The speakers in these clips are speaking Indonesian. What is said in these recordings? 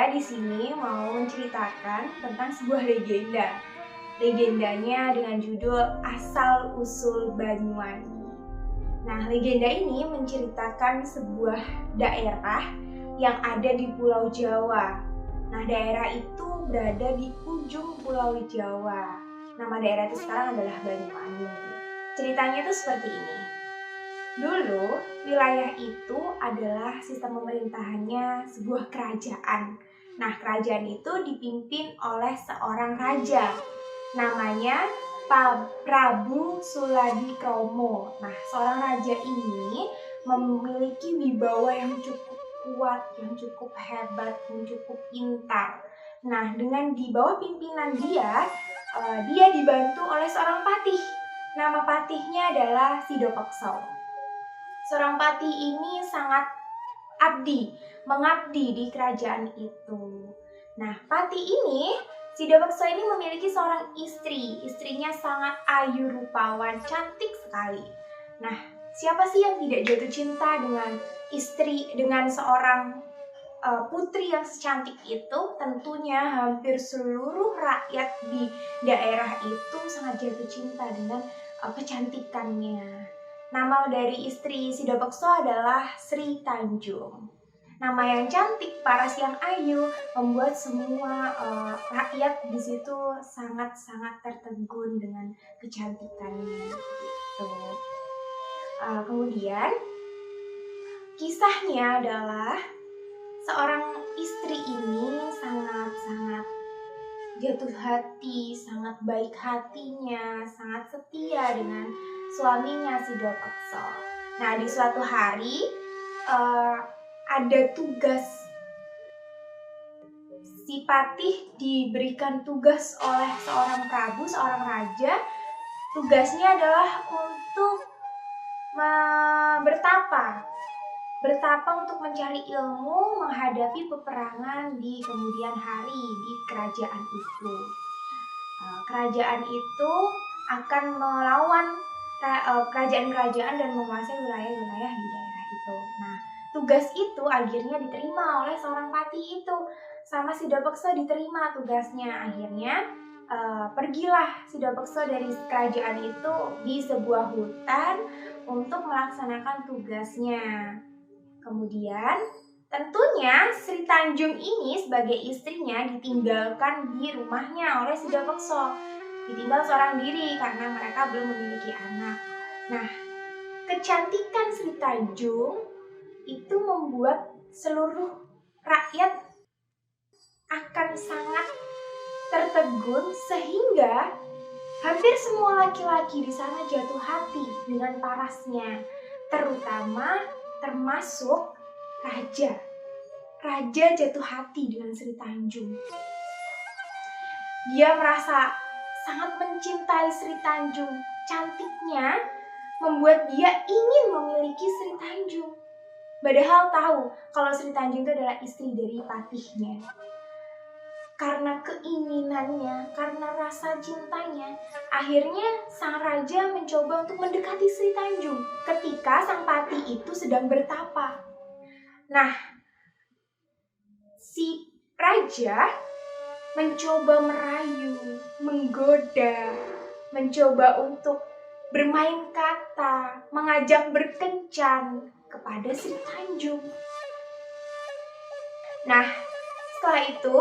Saya di sini mau menceritakan tentang sebuah legenda. Legendanya dengan judul Asal-usul Banyuwangi. Nah, legenda ini menceritakan sebuah daerah yang ada di Pulau Jawa. Nah, daerah itu berada di ujung Pulau Jawa. Nama daerah itu sekarang adalah Banyuwangi. Ceritanya itu seperti ini. Dulu, wilayah itu adalah sistem pemerintahannya sebuah kerajaan. Nah, kerajaan itu dipimpin oleh seorang raja. Namanya Prabu Suladikromo. Nah, seorang raja ini memiliki wibawa yang cukup kuat, yang cukup hebat, yang cukup pintar. Nah, dengan di bawah pimpinan dia dibantu oleh seorang patih. Nama patihnya adalah Sidopekso. Seorang patih ini sangat mengabdi di kerajaan itu. Nah, patih ini, Sidopekso ini memiliki seorang istri. Istrinya sangat ayu rupawan, cantik sekali. Nah, siapa sih yang tidak jatuh cinta dengan seorang putri yang secantik itu? Tentunya hampir seluruh rakyat di daerah itu sangat jatuh cinta dengan kecantikannya. Nama dari istri Sidopekso adalah Sri Tanjung. Nama yang cantik, paras yang ayu, membuat semua rakyat di situ sangat-sangat tertegun dengan kecantikannya. Gitu. Kemudian kisahnya adalah seorang istri ini sangat-sangat jatuh hati, sangat baik hatinya, sangat setia dengan suaminya Sidopekso. Nah, di suatu hari ada tugas. Si patih diberikan tugas oleh seorang prabu, seorang raja. Tugasnya adalah untuk bertapa untuk mencari ilmu menghadapi peperangan di kemudian hari di kerajaan itu. Kerajaan itu akan melawan kerajaan-kerajaan dan menguasai wilayah-wilayah di daerah itu. Nah, tugas itu akhirnya diterima oleh seorang patih itu. Sama Sidopekso diterima tugasnya. Akhirnya pergilah Sidopekso dari kerajaan itu di sebuah hutan untuk melaksanakan tugasnya. Kemudian tentunya Sri Tanjung ini sebagai istrinya ditinggalkan di rumahnya oleh Sidopekso. Ditinggal seorang diri karena mereka belum memiliki anak. Nah, kecantikan Sri Tanjung itu membuat seluruh rakyat akan sangat tertegun sehingga hampir semua laki-laki di sana jatuh hati dengan parasnya, termasuk raja. Raja jatuh hati dengan Sri Tanjung. Dia merasa sangat mencintai Sri Tanjung. Cantiknya membuat dia ingin memiliki Sri Tanjung. Padahal tahu kalau Sri Tanjung itu adalah istri dari patihnya. Karena keinginannya, karena rasa cintanya, akhirnya sang raja mencoba untuk mendekati Sri Tanjung ketika sang patih itu sedang bertapa. Nah, si raja mencoba merayu, menggoda, mencoba untuk bermain kata, mengajak berkencan kepada Sri Tanjung. Nah, setelah itu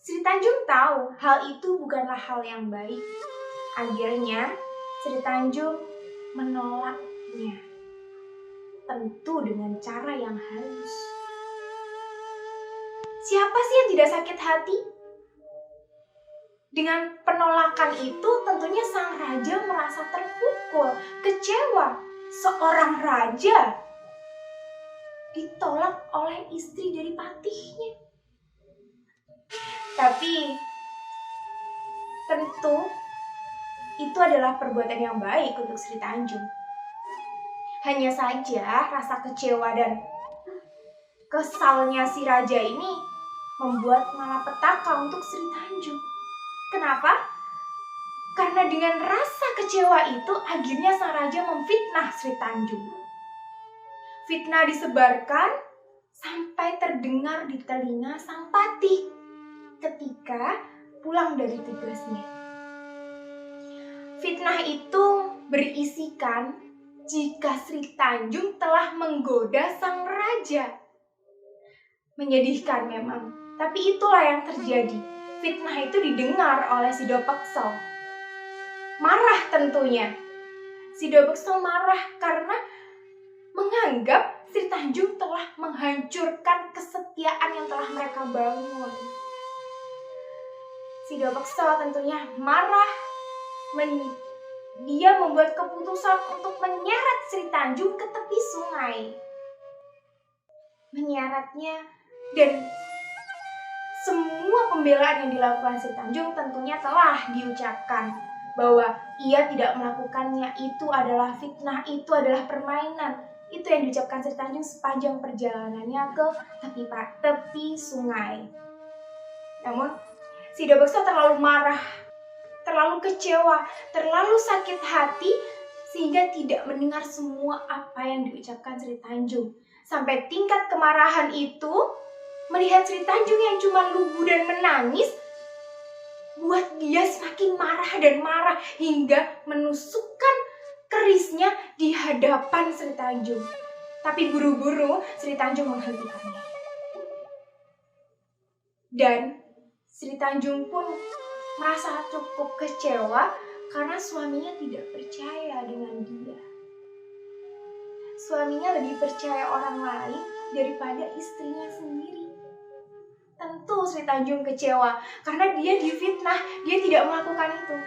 Sri Tanjung tahu hal itu bukanlah hal yang baik. Akhirnya Sri Tanjung menolaknya. Tentu dengan cara yang halus. Siapa sih yang tidak sakit hati? Dengan penolakan itu tentunya sang raja merasa terpukul, kecewa. Seorang raja ditolak oleh istri dari patihnya. Tapi tentu itu adalah perbuatan yang baik untuk Sri Tanjung. Hanya saja rasa kecewa dan kesalnya si raja ini membuat malapetaka untuk Sri Tanjung. Kenapa? Karena dengan rasa kecewa itu akhirnya sang raja memfitnah Sri Tanjung. Fitnah disebarkan sampai terdengar di telinga sang patih ketika pulang dari tugasnya. Fitnah itu berisikan jika Sri Tanjung telah menggoda sang raja. Menyedihkan memang, tapi itulah yang terjadi. Fitnah itu didengar oleh Sidapeksa. Marah tentunya. Sidapeksa marah karena menganggap Sri Tanjung telah menghancurkan kesetiaan yang telah mereka bangun. Sidapeksa tentunya marah. Dia membuat keputusan untuk menyeret Sri Tanjung ke tepi sungai. Menyeretnya, dan semua pembelaan yang dilakukan Sri Tanjung tentunya telah diucapkan bahwa ia tidak melakukannya, itu adalah fitnah, itu adalah permainan. Itu yang diucapkan Sri Tanjung sepanjang perjalanannya ke tepi sungai. Namun Sidapeksa terlalu marah, terlalu kecewa, terlalu sakit hati sehingga tidak mendengar semua apa yang diucapkan Sri Tanjung. Sampai tingkat kemarahan itu, melihat Sri Tanjung yang cuma lugu dan menangis, buat dia semakin marah dan marah hingga menusukkan kerisnya di hadapan Sri Tanjung. Tapi buru-buru Sri Tanjung menghentikannya. Dan Sri Tanjung pun merasa cukup kecewa karena suaminya tidak percaya dengan dia. Suaminya lebih percaya orang lain daripada istrinya sendiri. Tentu Sri Tanjung kecewa karena dia difitnah, dia tidak melakukan itu.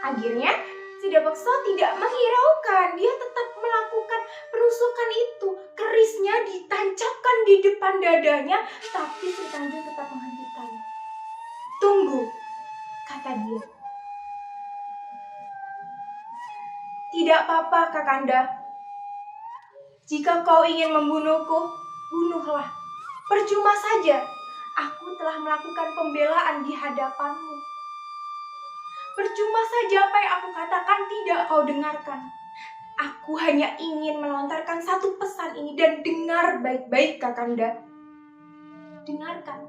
Akhirnya Sidapeksa tidak menghiraukan, dia tetap melakukan penusukan itu. Kerisnya ditancapkan di depan dadanya, tapi Sri Tanjung tetap menghentikan. "Tunggu," kata dia. "Tidak apa-apa, Kakanda. Jika kau ingin membunuhku, bunuhlah. Percuma saja. Aku telah melakukan pembelaan di hadapanmu. Percuma saja apa yang aku katakan tidak kau dengarkan. Aku hanya ingin melontarkan satu pesan ini dan dengar baik-baik, Kakanda. Dengarkan.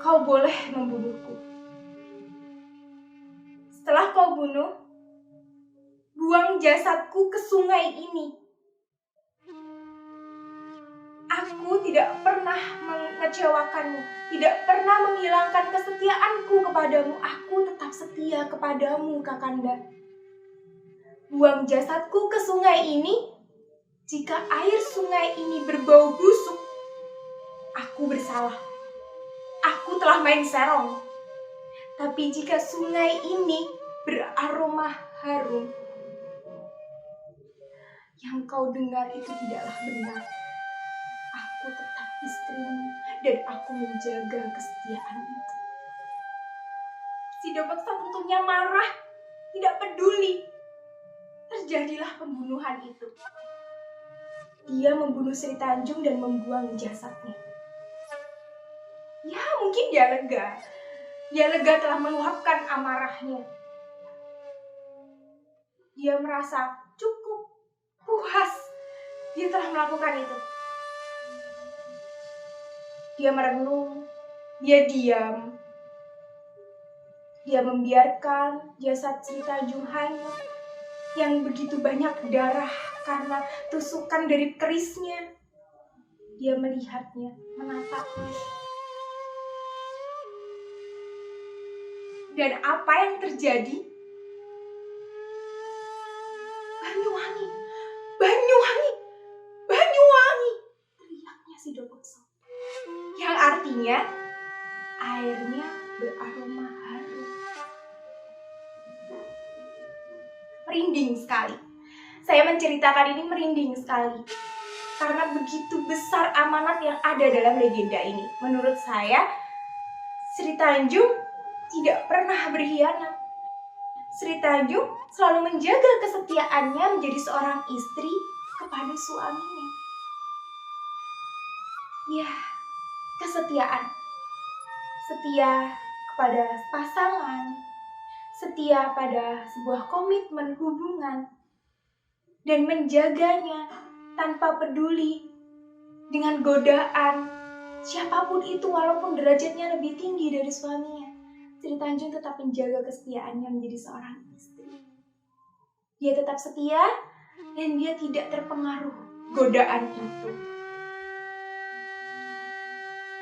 Kau boleh membunuhku. Setelah kau bunuh, buang jasadku ke sungai ini. Aku tidak pernah mengecewakanmu, tidak pernah menghilangkan kesetiaanku kepadamu. Aku tetap setia kepadamu, Kakanda. Buang jasadku ke sungai ini. Jika air sungai ini berbau busuk, aku bersalah. Aku telah main serong. Tapi jika sungai ini beraroma harum, yang kau dengar itu tidaklah benar. Aku tetap istrimu dan aku menjaga kesetiaan itu." Sidapeksa tentunya marah, tidak peduli. Terjadilah pembunuhan itu. Dia membunuh Sri Tanjung dan membuang jasadnya. Ya, mungkin dia lega. Dia lega telah meluapkan amarahnya. Dia merasa cukup puas. Dia telah melakukan itu. Dia merenung, dia diam. Dia membiarkan jasad Sri Tanjung hanyut yang begitu banyak darah karena tusukan dari kerisnya. Dia melihatnya, menatapnya. Dan apa yang terjadi? "Banyuwangi, Banyuwangi, Banyuwangi!" teriaknya Sidapeksa. Yang artinya airnya beraroma harum. Merinding sekali. Saya menceritakan ini merinding sekali. Karena begitu besar amanat yang ada dalam legenda ini. Menurut saya, Sri Tanjung tidak pernah berkhianat. Sri Tanjung selalu menjaga kesetiaannya menjadi seorang istri kepada suaminya. Ya, kesetiaan. Setia kepada pasangan, setia pada sebuah komitmen hubungan, dan menjaganya tanpa peduli dengan godaan siapapun itu, walaupun derajatnya lebih tinggi dari suaminya. Sri Tanjung tetap menjaga kesetiaannya menjadi seorang istri. Dia tetap setia dan dia tidak terpengaruh godaan itu.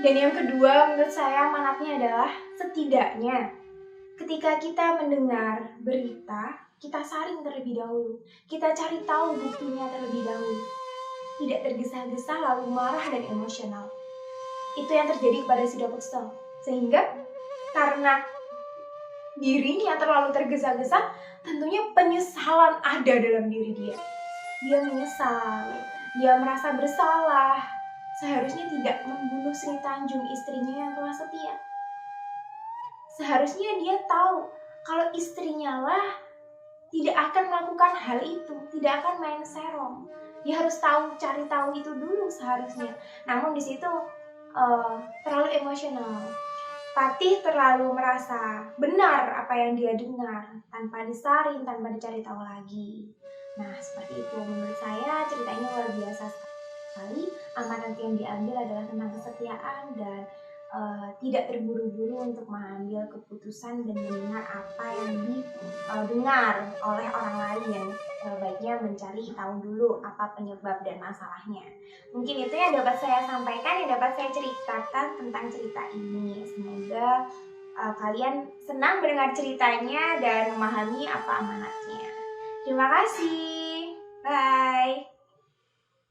Dan yang kedua, menurut saya amanatnya adalah setidaknya ketika kita mendengar berita, kita saring terlebih dahulu. Kita cari tahu buktinya terlebih dahulu. Tidak tergesa-gesa lalu marah dan emosional. Itu yang terjadi kepada Sudha Pusto. Sehingga karena dirinya terlalu tergesa-gesa, tentunya penyesalan ada dalam diri dia. Dia menyesal, dia merasa bersalah. Seharusnya tidak membunuh Sri Tanjung, istrinya yang telah setia. Seharusnya dia tahu kalau istrinya lah tidak akan melakukan hal itu, tidak akan main serong. Dia harus tahu, cari tahu itu dulu seharusnya. Namun di situ terlalu emosional. Patih terlalu merasa benar apa yang dia dengar, tanpa disaring, tanpa dicari tahu lagi. Nah, seperti itu. Menurut saya cerita ini luar biasa sekali. Amanat yang diambil adalah tentang kesetiaan dan tidak terburu-buru untuk mengambil keputusan dan mendengar apa yang didengar oleh orang lain. Baiknya mencari tahu dulu apa penyebab dan masalahnya. Mungkin itu yang dapat saya sampaikan, yang dapat saya ceritakan tentang cerita ini. Semoga kalian senang mendengar ceritanya dan memahami apa amanatnya. Terima kasih. Bye.